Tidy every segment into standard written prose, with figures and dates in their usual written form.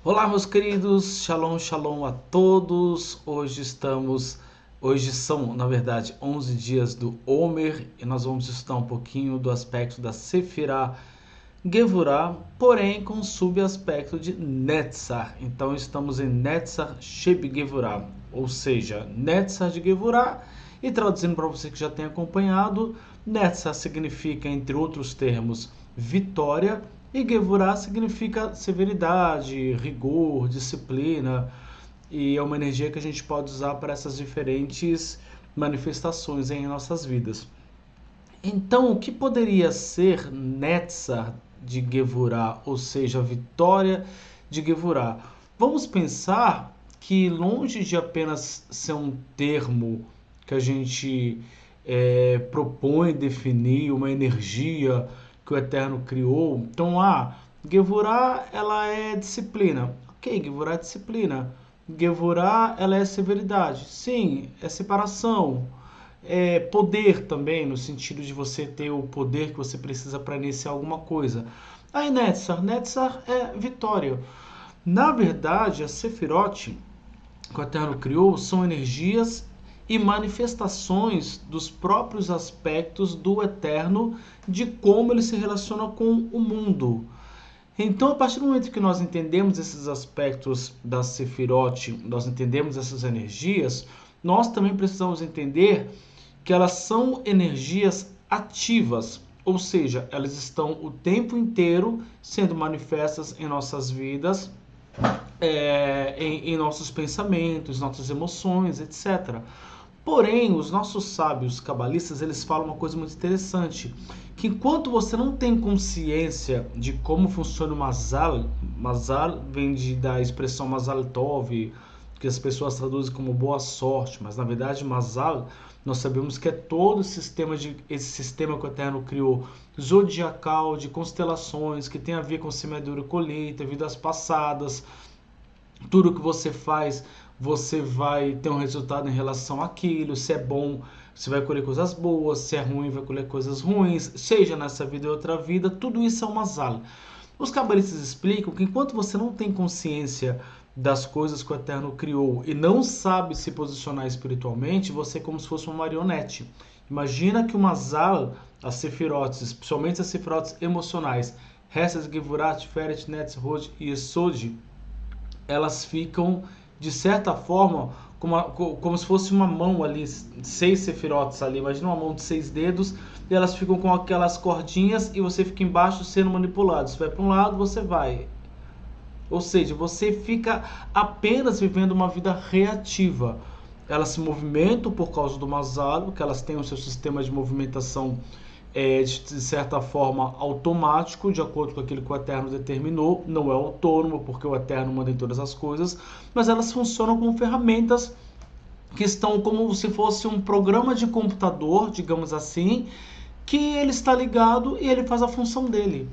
Olá, meus queridos, shalom, shalom a todos. Hoje são, na verdade, 11 dias do Omer e nós vamos estudar um pouquinho do aspecto da Sefirah Gevurah, porém com subaspecto de Netzar. Então estamos em Netzar Sheb Gevurah, ou seja, Netzar de Gevurah. E traduzindo para você que já tem acompanhado, Netzar significa, entre outros termos, vitória, e Gevurah significa severidade, rigor, disciplina, e é uma energia que a gente pode usar para essas diferentes manifestações em nossas vidas. Então, o que poderia ser Netzar de Gevurah, ou seja, a vitória de Gevurah? Vamos pensar que, longe de apenas ser um termo que a gente propõe definir uma energia que o Eterno criou, então, Gevurah, ela é disciplina. Ok, Gevurah é disciplina. Gevurah, ela é severidade. Sim, é separação. É poder também, no sentido de você ter o poder que você precisa para iniciar alguma coisa. Aí Netzar é vitória. Na verdade, a Sefirot que o Eterno criou são energias e manifestações dos próprios aspectos do Eterno, de como ele se relaciona com o mundo. Então, a partir do momento que nós entendemos esses aspectos da Sefirot, nós entendemos essas energias, nós também precisamos entender que elas são energias ativas, ou seja, elas estão o tempo inteiro sendo manifestas em nossas vidas, em nossos pensamentos, nossas emoções, etc. Porém, os nossos sábios cabalistas, eles falam uma coisa muito interessante, que enquanto você não tem consciência de como funciona o Mazal, Mazal vem da expressão Mazal Tov, que as pessoas traduzem como boa sorte, mas na verdade Mazal, nós sabemos que é todo esse sistema que o Eterno criou, zodiacal, de constelações, que tem a ver com semeadura e colheita, vidas passadas. Tudo que você faz, você vai ter um resultado em relação àquilo. Se é bom, você vai colher coisas boas. Se é ruim, vai colher coisas ruins. Seja nessa vida ou outra vida, tudo isso é uma mazal. Os cabalistas explicam que enquanto você não tem consciência das coisas que o Eterno criou e não sabe se posicionar espiritualmente, você é como se fosse uma marionete. Imagina que o mazal, as sefirot, principalmente as sefirot emocionais, Hesed, Gevurah, Tiferet, Netz, Hod e Yesod, elas ficam, de certa forma, como se fosse uma mão ali, 6 sefirotes ali, imagina uma mão de 6 dedos, e elas ficam com aquelas cordinhas e você fica embaixo sendo manipulado. Você vai para um lado, você vai. Ou seja, você fica apenas vivendo uma vida reativa. Elas se movimentam por causa do Mazal, que elas têm o seu sistema de movimentação de certa forma automático, de acordo com aquilo que o Eterno determinou. Não é autônomo, porque o Eterno manda em todas as coisas, mas elas funcionam como ferramentas que estão como se fosse um programa de computador, digamos assim, que ele está ligado e ele faz a função dele.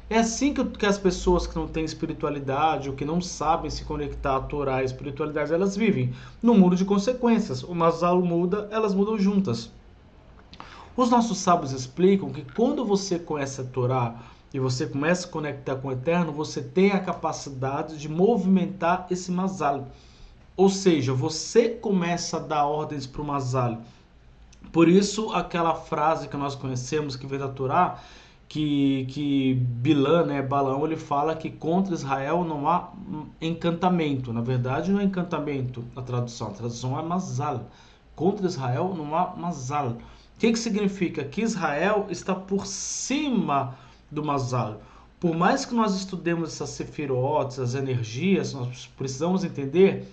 É assim que as pessoas que não têm espiritualidade ou que não sabem se conectar à Torá e à espiritualidade, elas vivem num mundo de consequências. O Mazal muda, elas mudam juntas. Os nossos sábios explicam que quando você conhece a Torá e você começa a conectar com o Eterno, você tem a capacidade de movimentar esse Mazal. Ou seja, você começa a dar ordens para o Mazal. Por isso, aquela frase que nós conhecemos, que vem da Torá, que Bilã, Balaão, ele fala que contra Israel não há encantamento. Na verdade, não é encantamento a tradução é Mazal. Contra Israel não há Mazal. O que significa? Que Israel está por cima do Mazal. Por mais que nós estudemos essas sefirot, as energias, nós precisamos entender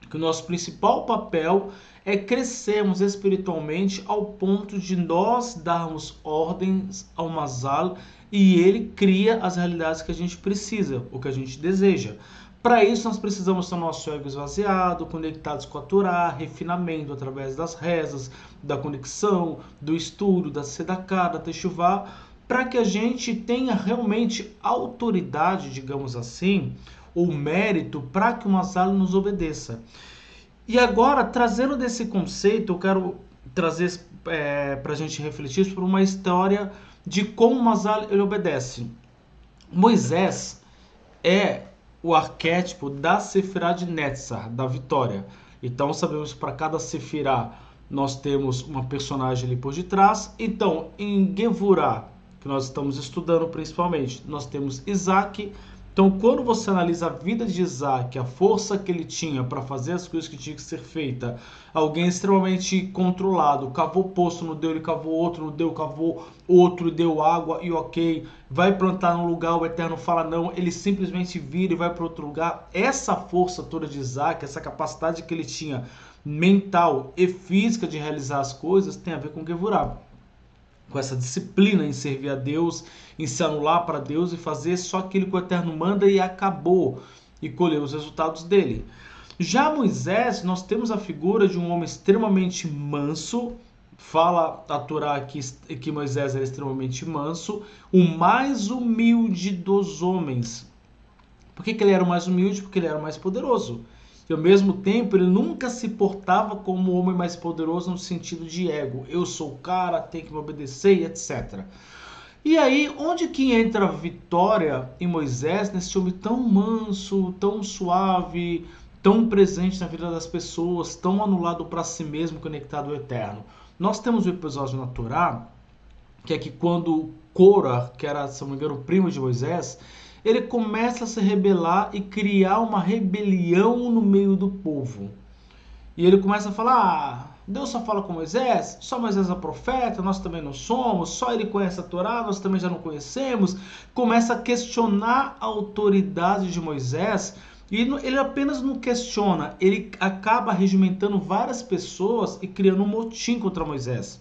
que o nosso principal papel é crescermos espiritualmente ao ponto de nós darmos ordens ao Mazal e ele cria as realidades que a gente precisa, o que a gente deseja. Para isso, nós precisamos ter o nosso ego esvaziado, conectados com a Torá, refinamento através das rezas, da conexão, do estudo, da Sedaká, da Teshuvá, para que a gente tenha realmente autoridade, digamos assim, ou mérito para que o Mazal nos obedeça. E agora, trazendo desse conceito, eu quero trazer para a gente refletir sobre uma história de como o Mazal ele obedece. Moisés é o arquétipo da Sefirá de Netzar, da vitória. Então sabemos que para cada Sefirá nós temos uma personagem ali por detrás. Então em Gevurah, que nós estamos estudando principalmente, nós temos Isaac. Então quando você analisa a vida de Isaac, a força que ele tinha para fazer as coisas que tinha que ser feita, alguém extremamente controlado, cavou poço, não deu, ele cavou outro, não deu, cavou outro, deu água e ok, vai plantar num lugar, o Eterno fala não, ele simplesmente vira e vai para outro lugar. Essa força toda de Isaac, essa capacidade que ele tinha mental e física de realizar as coisas, tem a ver com Gevurah, com essa disciplina em servir a Deus, em se anular para Deus e fazer só aquilo que o Eterno manda e acabou, e colher os resultados dele. Já Moisés, nós temos a figura de um homem extremamente manso. Fala a Torá que Moisés era extremamente manso, o mais humilde dos homens. Por que ele era o mais humilde? Porque ele era o mais poderoso. E ao mesmo tempo ele nunca se portava como o homem mais poderoso no sentido de ego. Eu sou o cara, tem que me obedecer, etc. E aí, onde que entra a vitória em Moisés, nesse homem tão manso, tão suave, tão presente na vida das pessoas, tão anulado para si mesmo, conectado ao Eterno? Nós temos um episódio na Torá, que é que quando Cora, que era, se não me engano, o primo de Moisés, ele começa a se rebelar e criar uma rebelião no meio do povo. E ele começa a falar, Deus só fala com Moisés, só Moisés é profeta, nós também não somos, só ele conhece a Torá, nós também já não conhecemos. Começa a questionar a autoridade de Moisés, e ele apenas não questiona, ele acaba regimentando várias pessoas e criando um motim contra Moisés.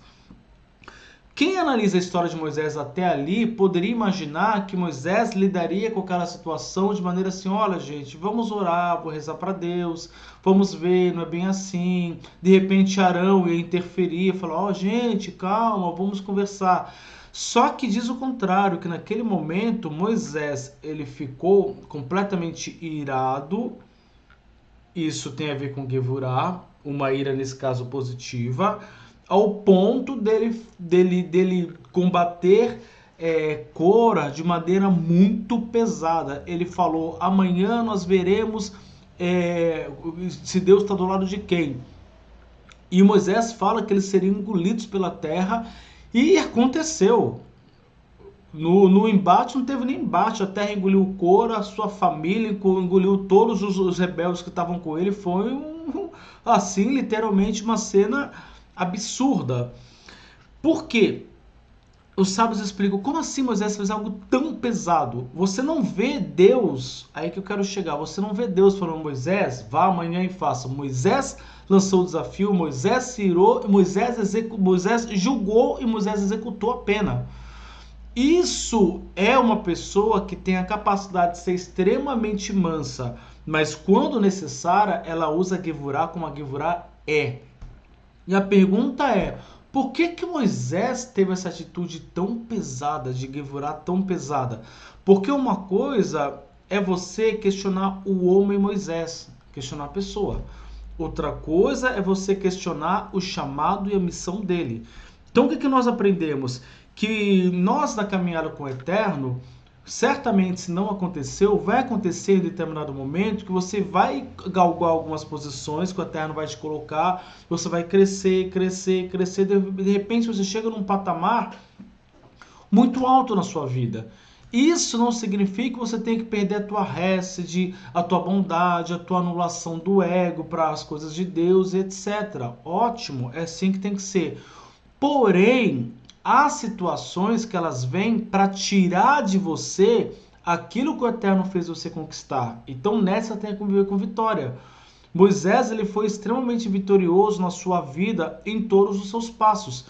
Quem analisa a história de Moisés até ali poderia imaginar que Moisés lidaria com aquela situação de maneira assim, olha gente, vamos orar, vou rezar para Deus, vamos ver, não é bem assim. De repente Arão ia interferir, falar, ó gente, calma, vamos conversar. Só que diz o contrário, que naquele momento Moisés ele ficou completamente irado. Isso tem a ver com Gevurah, uma ira nesse caso positiva, ao ponto dele combater Cora de maneira muito pesada. Ele falou, amanhã nós veremos se Deus está do lado de quem. E Moisés fala que eles seriam engolidos pela terra, e aconteceu. No embate não teve nem embate, a terra engoliu Cora, a sua família, engoliu todos os rebeldes que estavam com ele. Foi assim, literalmente uma cena absurda. Por quê? Os sábios explicam, como assim Moisés fez algo tão pesado? Você não vê Deus, aí que eu quero chegar, você não vê Deus falando, Moisés, vá amanhã e faça. Moisés lançou o desafio, Moisés se irou, Moisés julgou e Moisés executou a pena. Isso é uma pessoa que tem a capacidade de ser extremamente mansa, mas quando necessária, ela usa a Gevurah como a Gevurah é. E a pergunta é, por que Moisés teve essa atitude tão pesada, de Gevurah tão pesada? Porque uma coisa é você questionar o homem Moisés, questionar a pessoa. Outra coisa é você questionar o chamado e a missão dele. Então o que nós aprendemos? Que nós na caminhada com o Eterno, certamente se não aconteceu, vai acontecer em determinado momento que você vai galgar algumas posições que o Eterno vai te colocar, você vai crescer, de repente você chega num patamar muito alto na sua vida. Isso não significa que você tem que perder a tua hesed, a tua bondade, a tua anulação do ego para as coisas de Deus, etc. Ótimo, é assim que tem que ser. Porém, há situações que elas vêm para tirar de você aquilo que o Eterno fez você conquistar. Então nessa tem que conviver com vitória. Moisés ele foi extremamente vitorioso na sua vida em todos os seus passos.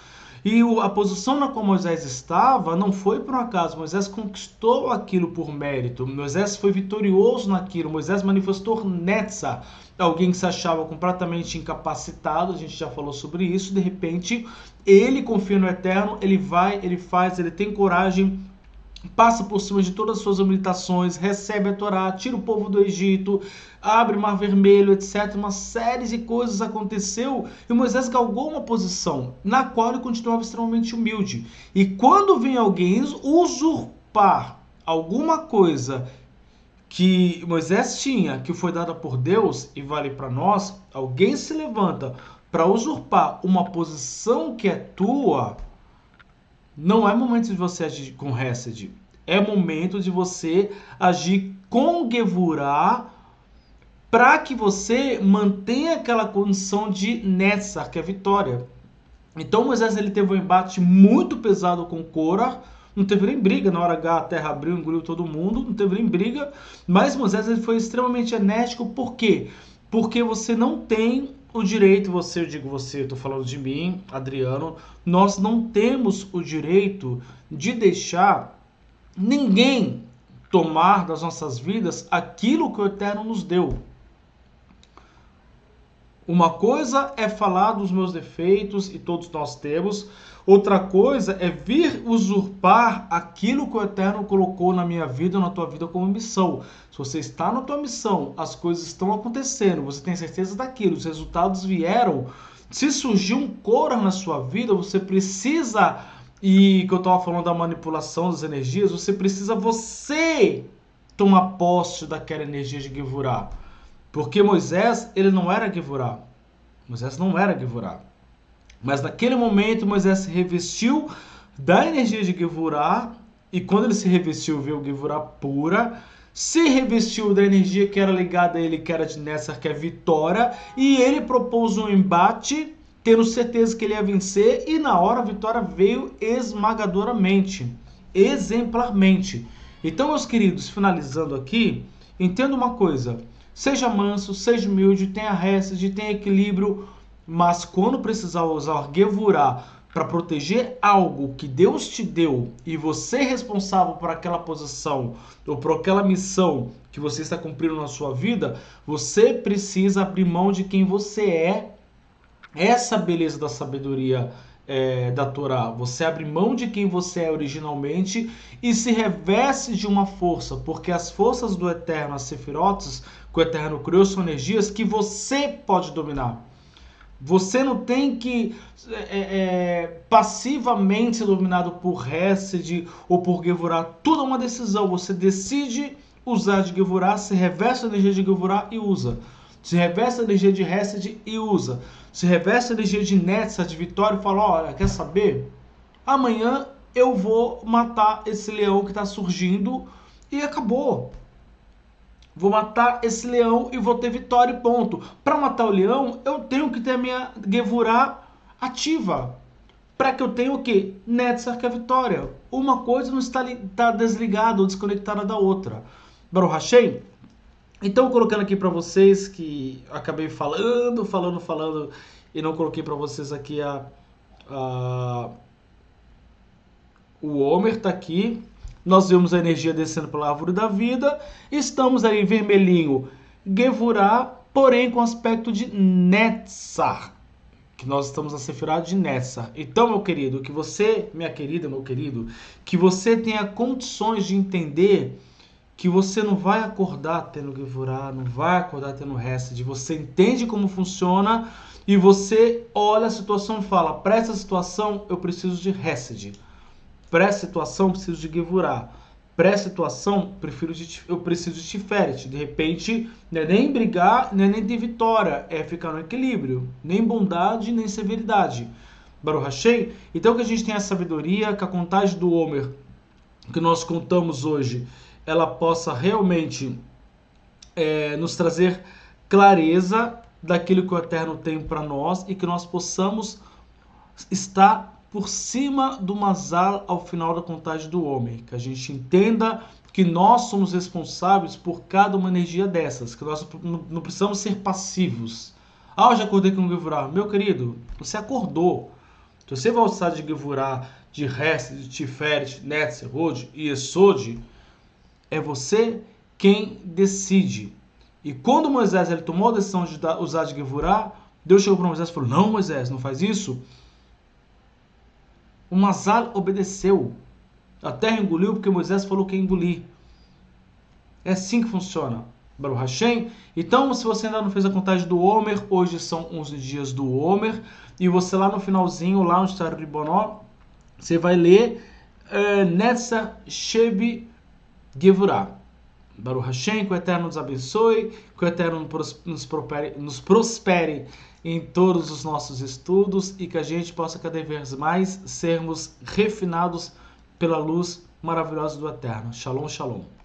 E a posição na qual Moisés estava não foi por um acaso. Moisés conquistou aquilo por mérito. Moisés foi vitorioso naquilo. Moisés manifestou Netzah, alguém que se achava completamente incapacitado. A gente já falou sobre isso. De repente, ele confia no Eterno, ele vai, ele faz, ele tem coragem, passa por cima de todas as suas limitações, recebe a Torá, tira o povo do Egito, abre o Mar Vermelho, etc. Uma série de coisas aconteceu e Moisés galgou uma posição na qual ele continuava extremamente humilde. E quando vem alguém usurpar alguma coisa que Moisés tinha, que foi dada por Deus e vale para nós, alguém se levanta para usurpar uma posição que é tua, não é momento de você agir com Hesed. É momento de você agir com Gevurah para que você mantenha aquela condição de Netzar, que é vitória. Então Moisés ele teve um embate muito pesado com Korah, não teve nem briga, na hora H a terra abriu, engoliu todo mundo, não teve nem briga, mas Moisés ele foi extremamente enérgico, por quê? Porque você não tem o direito, você, eu digo você, eu estou falando de mim, Adriano, nós não temos o direito de deixar ninguém tomar das nossas vidas aquilo que o Eterno nos deu. Uma coisa é falar dos meus defeitos, e todos nós temos. Outra coisa é vir usurpar aquilo que o Eterno colocou na minha vida, na tua vida como missão. Se você está na tua missão, as coisas estão acontecendo, você tem certeza daquilo, os resultados vieram. Se surgiu um Korah na sua vida, você precisa, e que eu estava falando da manipulação das energias, você precisa tomar posse daquela energia de Gevurah. Porque Moisés, ele não era Gevurah. Moisés não era Gevurah. Mas naquele momento, Moisés se revestiu da energia de Gevurah. E quando ele se revestiu, veio Gevurah pura. Se revestiu da energia que era ligada a ele, que era de Netzar, que é vitória. E ele propôs um embate, tendo certeza que ele ia vencer. E na hora a vitória veio esmagadoramente, exemplarmente. Então, meus queridos, finalizando aqui, entenda uma coisa. Seja manso, seja humilde, tenha Hesed, tenha equilíbrio, mas quando precisar usar Gevurah para proteger algo que Deus te deu e você é responsável por aquela posição ou por aquela missão que você está cumprindo na sua vida, você precisa abrir mão de quem você é. Essa beleza da sabedoria da Torá. Você abre mão de quem você é originalmente e se reveste de uma força, porque as forças do Eterno, as Sefirotes, que o Eterno criou, são energias que você pode dominar. Você não tem que passivamente ser dominado por Hesed ou por Gevurah. Tudo é uma decisão. Você decide usar de Gevurah, se reveste a energia de Gevurah e usa. Se reveste a energia de Hesed e usa. Se reveste a energia de Netzar, de vitória, e fala, olha, quer saber? Amanhã eu vou matar esse leão que está surgindo e acabou. Vou matar esse leão e vou ter vitória e ponto. Para matar o leão, eu tenho que ter a minha Gevurah ativa. Para que eu tenha o quê? Netzar, que é a vitória. Uma coisa não está desligada ou desconectada da outra. Baruch Hashem? Então, colocando aqui para vocês, que acabei falando e não coloquei para vocês aqui o Homer está aqui. Nós vemos a energia descendo pela árvore da vida. Estamos aí em vermelhinho, Gevurah, porém com aspecto de Netzar, que nós estamos na Sefirah de Netzar. Então, meu querido, que você, minha querida, meu querido, que você tenha condições de entender que você não vai acordar tendo Gevurah, não vai acordar tendo Hesed. Você entende como funciona e você olha a situação e fala, para essa situação eu preciso de Hesed. Para essa situação eu preciso de Gevurah. Para essa situação eu preciso de Tiferet. De repente, não é nem brigar, não é nem ter vitória, é ficar no equilíbrio. Nem bondade, nem severidade. Baruch Hashem. Então que a gente tenha a sabedoria, que a contagem do Homer que nós contamos hoje, ela possa realmente nos trazer clareza daquilo que o Eterno tem para nós e que nós possamos estar por cima do Mazal ao final da contagem do homem. Que a gente entenda que nós somos responsáveis por cada uma energia dessas, que nós não precisamos ser passivos. Ah, eu já acordei com o Gevurah. Meu querido, você acordou. Se você vai usar de Gevurah, de Hesed, de Tiferet, Netzar, Hod e Esod, é você quem decide. E quando Moisés ele tomou a decisão de usar de Gevurah, Deus chegou para Moisés e falou, não, Moisés, não faz isso. O Mazal obedeceu. A terra engoliu porque Moisés falou que ia engolir. É assim que funciona. Baruch Hashem. Então, se você ainda não fez a contagem do Homer, hoje são 11 dias do Homer, e você lá no finalzinho, lá onde está o Ribonó, você vai ler Netzar Shebi Gevurah. Baruch Hashem, que o Eterno nos abençoe, que o Eterno nos prospere em todos os nossos estudos e que a gente possa cada vez mais sermos refinados pela luz maravilhosa do Eterno. Shalom, shalom.